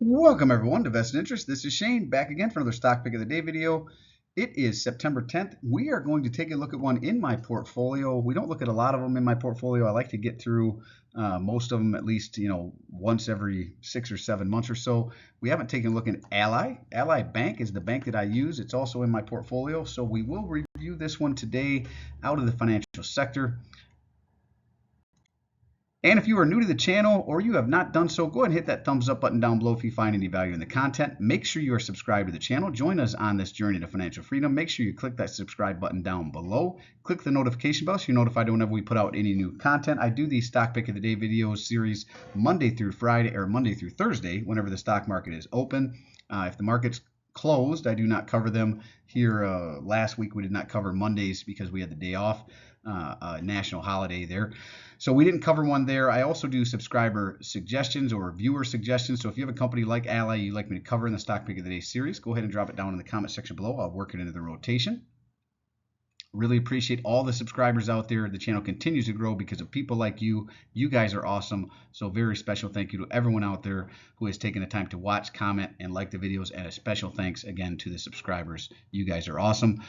Welcome everyone to Vested Interest. This is Shane back again for another stock pick of the day video. It is September 10th. We are going to take a look at one in my portfolio. We don't look at a lot of them in my portfolio. I like to get through most of them at least, once every 6 or 7 months or so. We haven't taken a look at Ally. Ally Bank is the bank that I use. It's also in my portfolio. So we will review this one today out of the financial sector. And if you are new to the channel or you have not done so, go ahead and hit that thumbs up button down below if you find any value in the content. Make sure you are subscribed to the channel. Join us on this journey to financial freedom. Make sure you click that subscribe button down below. Click the notification bell so you're notified whenever we put out any new content. I do these stock pick of the day videos series Monday through Friday or Monday through Thursday whenever the stock market is open. If the market's closed, I do not cover them here. Last week we did not cover Mondays because we had the day off, national holiday there. So we didn't cover one there. I also do subscriber suggestions or viewer suggestions. So if you have a company like Ally you'd like me to cover in the stock pick of the day series, go ahead and drop it down in the comment section below. I'll work it into the rotation. Really appreciate all the subscribers out there. The channel continues to grow because of people like you. You guys are awesome. So very special thank you to everyone out there who has taken the time to watch, comment, and like the videos. And a special thanks again to the subscribers. You guys are awesome.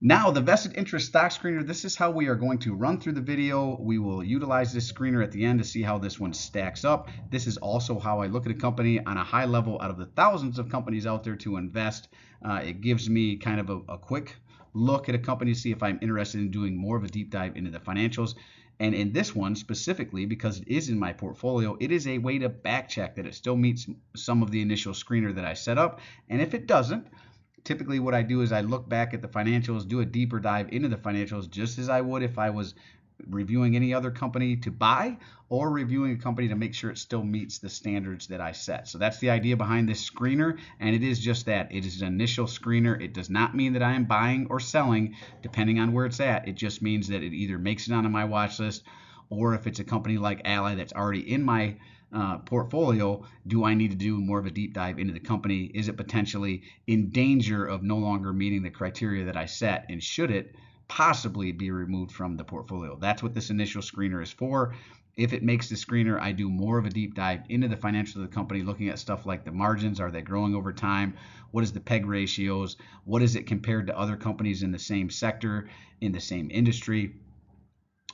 Now, the vested interest stock screener, this is how we are going to run through the video. We will utilize this screener at the end to see how this one stacks up. This is also how I look at a company on a high level out of the thousands of companies out there to invest. It gives me kind of a quick look at a company to see if I'm interested in doing more of a deep dive into the financials. And in this one specifically, because it is in my portfolio, it is a way to back check that it still meets some of the initial screener that I set up. And if it doesn't, typically what I do is I look back at the financials, do a deeper dive into the financials, just as I would if I was reviewing any other company to buy or reviewing a company to make sure it still meets the standards that I set. So that's the idea behind this screener, and it is just that. It is an initial screener. It does not mean that I am buying or selling depending on where it's at. It just means that it either makes it onto my watch list, or if it's a company like Ally that's already in my portfolio, do I need to do more of a deep dive into the company? Is it potentially in danger of no longer meeting the criteria that I set, and should it possibly be removed from the portfolio? That's what this initial screener is for. If it makes the screener, I do more of a deep dive into the financials of the company, looking at stuff like the margins. Are they growing over time? What is the PEG ratios? What is it compared to other companies in the same sector, in the same industry?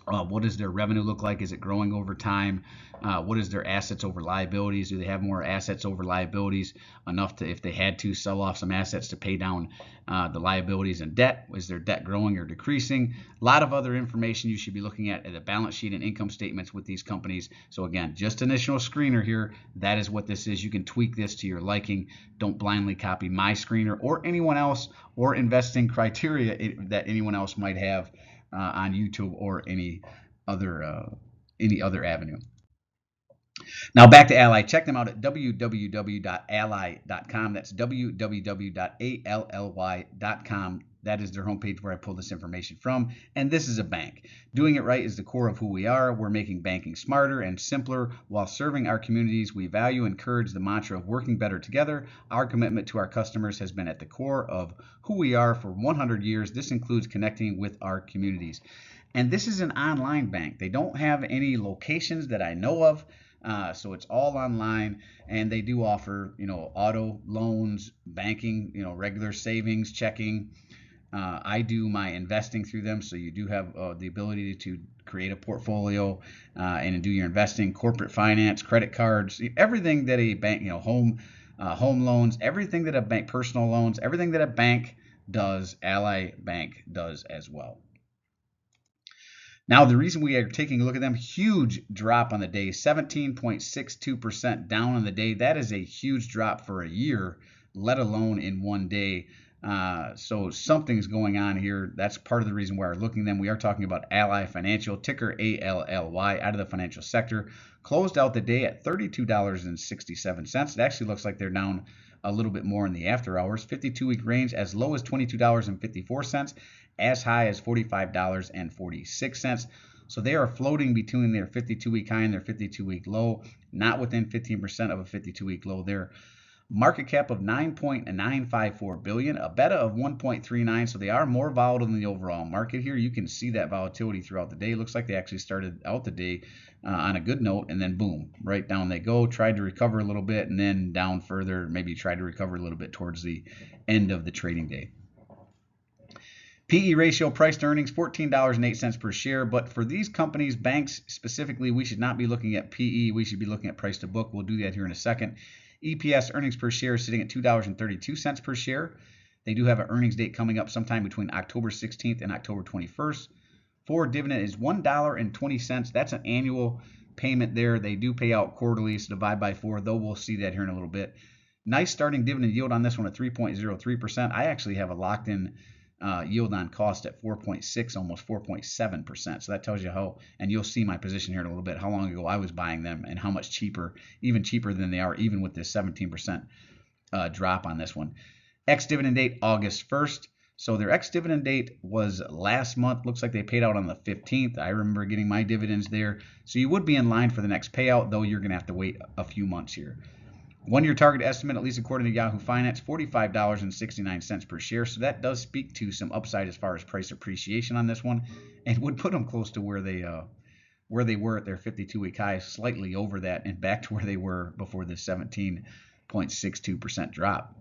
What does their revenue look like? Is it growing over time? What is their assets over liabilities? Do they have more assets over liabilities, enough to, if they had to, sell off some assets to pay down the liabilities and debt? Is their debt growing or decreasing? A lot of other information you should be looking at the balance sheet and income statements with these companies. So again, just initial screener here. That is what this is. You can tweak this to your liking. Don't blindly copy my screener or anyone else, or investing criteria that anyone else might have on YouTube or any other avenue. Now back to Ally. Check them out at www.ally.com. That's www.ally.com. That is their homepage where I pull this information from. And this is a bank. Doing it right is the core of who we are. We're making banking smarter and simpler while serving our communities. We value and encourage the mantra of working better together. Our commitment to our customers has been at the core of who we are for 100 years. This includes connecting with our communities. And this is an online bank. They don't have any locations that I know of. So it's all online, and they do offer, auto loans, banking, regular savings, checking. I do my investing through them, so you do have the ability to create a portfolio and do your investing, corporate finance, credit cards, everything that a bank, home loans, everything that a bank, personal loans, everything that a bank does, Ally Bank does as well. Now, the reason we are taking a look at them, huge drop on the day, 17.62% down on the day. That is a huge drop for a year, let alone in one day. So something's going on here. That's part of the reason why we're looking at them. We are talking about Ally Financial, ticker ALLY, out of the financial sector. Closed out the day at $32.67. It actually looks like they're down a little bit more in the after hours. 52-week range as low as $22.54, as high as $45.46. So they are floating between their 52-week high and their 52-week low, not within 15% of a 52-week low there. Market cap of 9.954 billion, a beta of 1.39, so they are more volatile than the overall market here. You can see that volatility throughout the day. Looks like they actually started out the day on a good note, and then boom, right down they go. Tried to recover a little bit, and then down further, maybe tried to recover a little bit towards the end of the trading day. PE ratio, price to earnings, $14.08 per share. But for these companies, banks specifically, we should not be looking at PE. We should be looking at price to book. We'll do that here in a second. EPS, earnings per share, sitting at $2.32 per share. They do have an earnings date coming up sometime between October 16th and October 21st. Forward dividend is $1.20. That's an annual payment there. They do pay out quarterly, so divide by 4, though we'll see that here in a little bit. Nice starting dividend yield on this one at 3.03%. I actually have a locked-in yield on cost at 4.6, almost 4.7%. So that tells you how, and you'll see my position here in a little bit, how long ago I was buying them and how much cheaper, even cheaper than they are, even with this 17% drop on this one. Ex-dividend date, August 1st. So their ex-dividend date was last month. Looks like they paid out on the 15th. I remember getting my dividends there. So you would be in line for the next payout, though you're going to have to wait a few months here. 1-year target estimate, at least according to Yahoo Finance, $45.69 per share. So that does speak to some upside as far as price appreciation on this one, and would put them close to where they were at their 52-week high, slightly over that, and back to where they were before the 17.62% drop.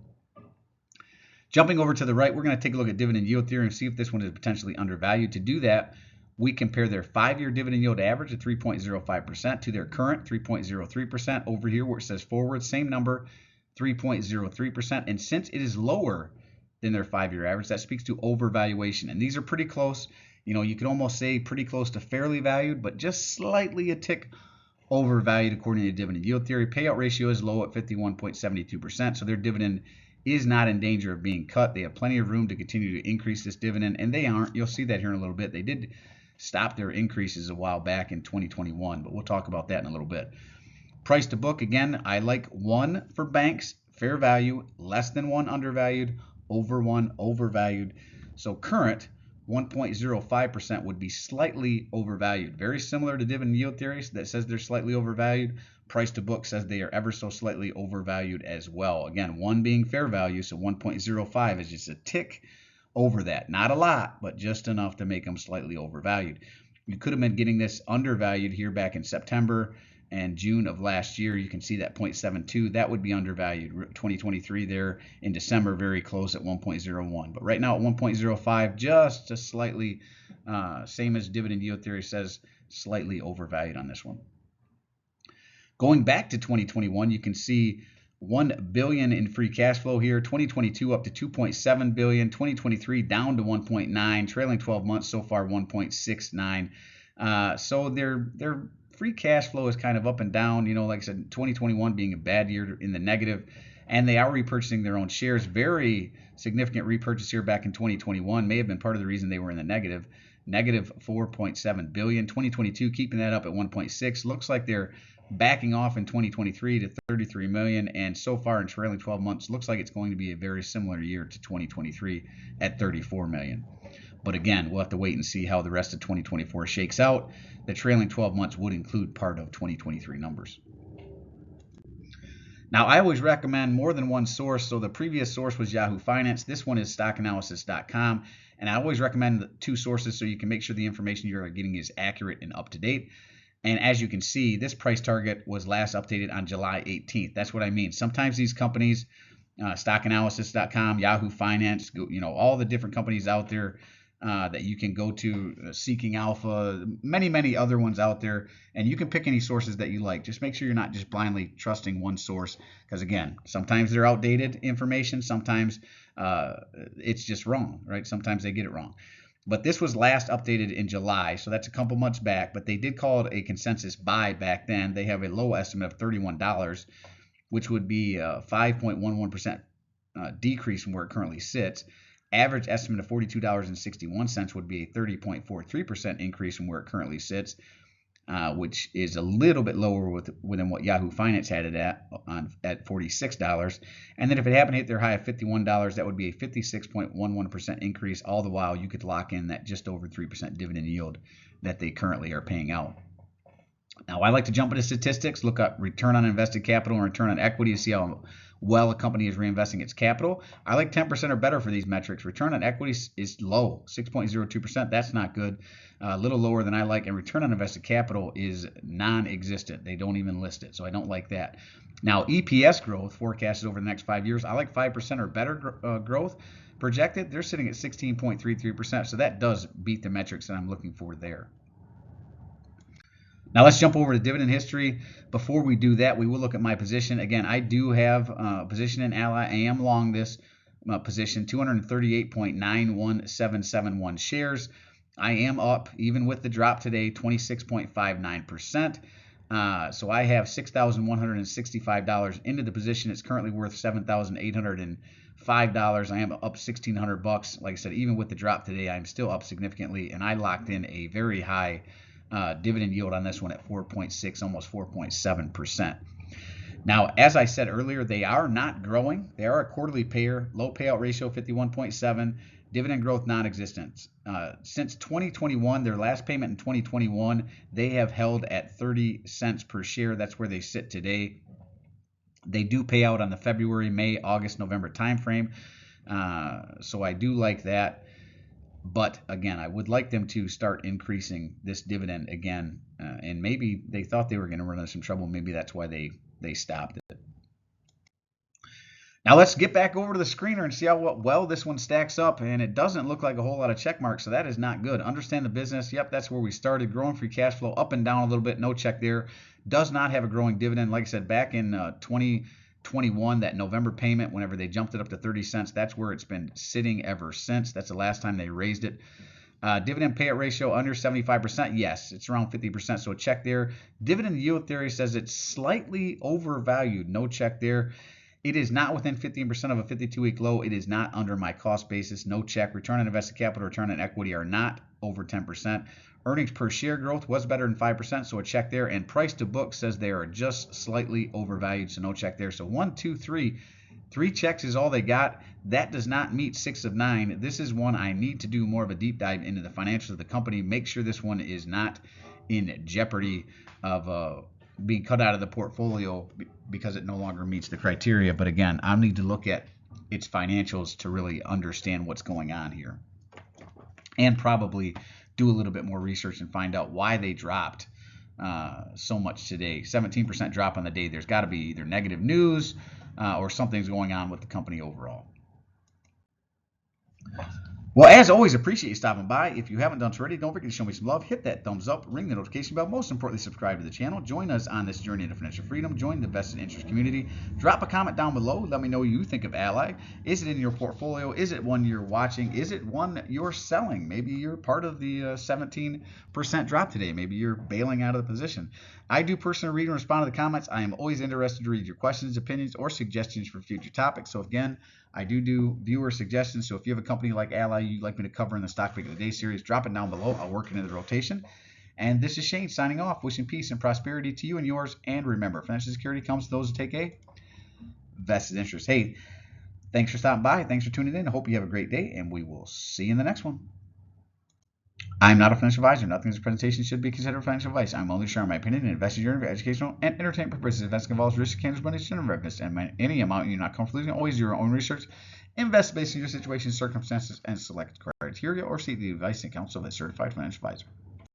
Jumping over to the right, we're going to take a look at dividend yield theory and see if this one is potentially undervalued. To do that, we compare their 5-year dividend yield average at 3.05% to their current 3.03%. Over here where it says forward, same number, 3.03%. And since it is lower than their 5-year average, that speaks to overvaluation. And these are pretty close. You know, you could almost say pretty close to fairly valued, but just slightly a tick overvalued according to dividend yield theory. Payout ratio is low at 51.72%. So their dividend is not in danger of being cut. They have plenty of room to continue to increase this dividend, and they aren't. You'll see that here in a little bit. They did stop their increases a while back in 2021, but we'll talk about that in a little bit. Price to book, again, I like 1 for banks, fair value, less than 1 undervalued, over 1 overvalued. So current 1.05% would be slightly overvalued. Very similar to dividend yield theory that says they're slightly overvalued. Price to book says they are ever so slightly overvalued as well. Again, 1 being fair value, so 1.05 is just a tick over that. Not a lot, but just enough to make them slightly overvalued. You could have been getting this undervalued here back in September and June of last year. You can see that 0.72. That would be undervalued. 2023 there in December, very close at 1.01. But right now at 1.05, just a slightly, same as dividend yield theory says, slightly overvalued on this one. Going back to 2021, you can see $1 billion in free cash flow here. 2022 up to $2.7 billion. 2023 down to 1.9. Trailing 12 months so far 1.69. So their free cash flow is kind of up and down. You know, like I said, 2021 being a bad year in the negative, and they are repurchasing their own shares. Very significant repurchase here back in 2021. May have been part of the reason they were in the negative. Negative $4.7 billion. 2022 keeping that up at 1.6. Looks like they're backing off in 2023 to 33 million, and so far in trailing 12 months looks like it's going to be a very similar year to 2023 at 34 million. But again, we'll have to wait and see how the rest of 2024 shakes out. The trailing 12 months would include part of 2023 numbers. Now, I always recommend more than one source. So the previous source was Yahoo Finance. This one is stockanalysis.com. And I always recommend 2 sources so you can make sure the information you're getting is accurate and up to date. And as you can see, this price target was last updated on July 18th. That's what I mean. Sometimes these companies, stockanalysis.com, Yahoo Finance, you know, all the different companies out there that you can go to, Seeking Alpha, many other ones out there, and you can pick any sources that you like. Just make sure you're not just blindly trusting one source, because again, sometimes they're outdated information, sometimes it's just wrong, right? Sometimes they get it wrong. But this was last updated in July, so that's a couple months back, but they did call it a consensus buy back then. They have a low estimate of $31, which would be a 5.11% decrease from where it currently sits. Average estimate of $42.61 would be a 30.43% increase from where it currently sits, which is a little bit lower than what Yahoo Finance had it at $46. And then if it happened to hit their high of $51, that would be a 56.11% increase. All the while, you could lock in that just over 3% dividend yield that they currently are paying out. Now, I like to jump into statistics, look up return on invested capital and return on equity to see how well a company is reinvesting its capital. I like 10% or better for these metrics. Return on equity is low, 6.02%. That's not good. A little lower than I like. And return on invested capital is non-existent. They don't even list it, so I don't like that. Now, EPS growth forecasted over the next 5 years, I like 5% or better growth projected. They're sitting at 16.33%, so that does beat the metrics that I'm looking for there. Now let's jump over to dividend history. Before we do that, we will look at my position. Again, I do have a position in Ally. I am long this position, 238.917771 shares. I am up, even with the drop today, 26.59%. So I have $6,165 into the position. It's currently worth $7,805. I am up $1,600. Like I said, even with the drop today, I'm still up significantly, and I locked in a very high dividend yield on this one at 4.6, almost 4.7%. Now, as I said earlier, they are not growing. They are a quarterly payer, low payout ratio, 51.7, dividend growth non-existent. Since 2021, their last payment in 2021, they have held at 30 cents per share. That's where they sit today. They do pay out on the February, May, August, November timeframe. So I do like that. But again, I would like them to start increasing this dividend again. And maybe they thought they were going to run into some trouble. Maybe that's why they stopped it. Now let's get back over to the screener and see how well this one stacks up. And it doesn't look like a whole lot of check marks, so that is not good. Understand the business. Yep, that's where we started. Growing free cash flow up and down a little bit. No check there. Does not have a growing dividend. Like I said, back in 2021, that November payment, whenever they jumped it up to 30 cents, that's where it's been sitting ever since. That's the last time they raised it. Dividend payout ratio under 75%. Yes, it's around 50%, so a check there. Dividend yield theory says it's slightly overvalued. No check there. It is not within 15% of a 52-week low. It is not under my cost basis. No check. Return on invested capital, return on equity are not over 10%. Earnings per share growth was better than 5%, so a check there. And price to book says they are just slightly overvalued, so no check there. So 1, 2, 3. 3 checks is all they got. That does not meet 6 of 9. This is one I need to do more of a deep dive into the financials of the company. Make sure this one is not in jeopardy of being cut out of the portfolio because it no longer meets the criteria. But again, I need to look at its financials to really understand what's going on here, and probably do a little bit more research and find out why they dropped so much today. 17% drop on the day. There's got to be either negative news or something's going on with the company overall. Well, as always, appreciate you stopping by. If you haven't done so already, don't forget to show me some love. Hit that thumbs up, ring the notification bell. Most importantly, subscribe to the channel. Join us on this journey to financial freedom. Join the vested interest community. Drop a comment down below. Let me know what you think of Ally. Is it in your portfolio? Is it one you're watching? Is it one you're selling? Maybe you're part of the 17% drop today. Maybe you're bailing out of the position. I do personally read and respond to the comments. I am always interested to read your questions, opinions, or suggestions for future topics. So again, I do viewer suggestions. So if you have a company like Ally you'd like me to cover in the Stock Pick of the Day series, drop it down below. I'll work into the rotation. And this is Shane signing off, wishing peace and prosperity to you and yours. And remember, financial security comes to those who take a vested interest. Hey, thanks for stopping by. Thanks for tuning in. I hope you have a great day, and we will see you in the next one. I'm not a financial advisor. Nothing in this presentation should be considered financial advice. I'm only sharing my opinion and investing journey for educational and entertainment purposes. Investing involves risk, changes, money, and any amount you're not comfortable using. Always do your own research. Invest based on your situation, circumstances, and select criteria, or seek the advice and counsel of a certified financial advisor.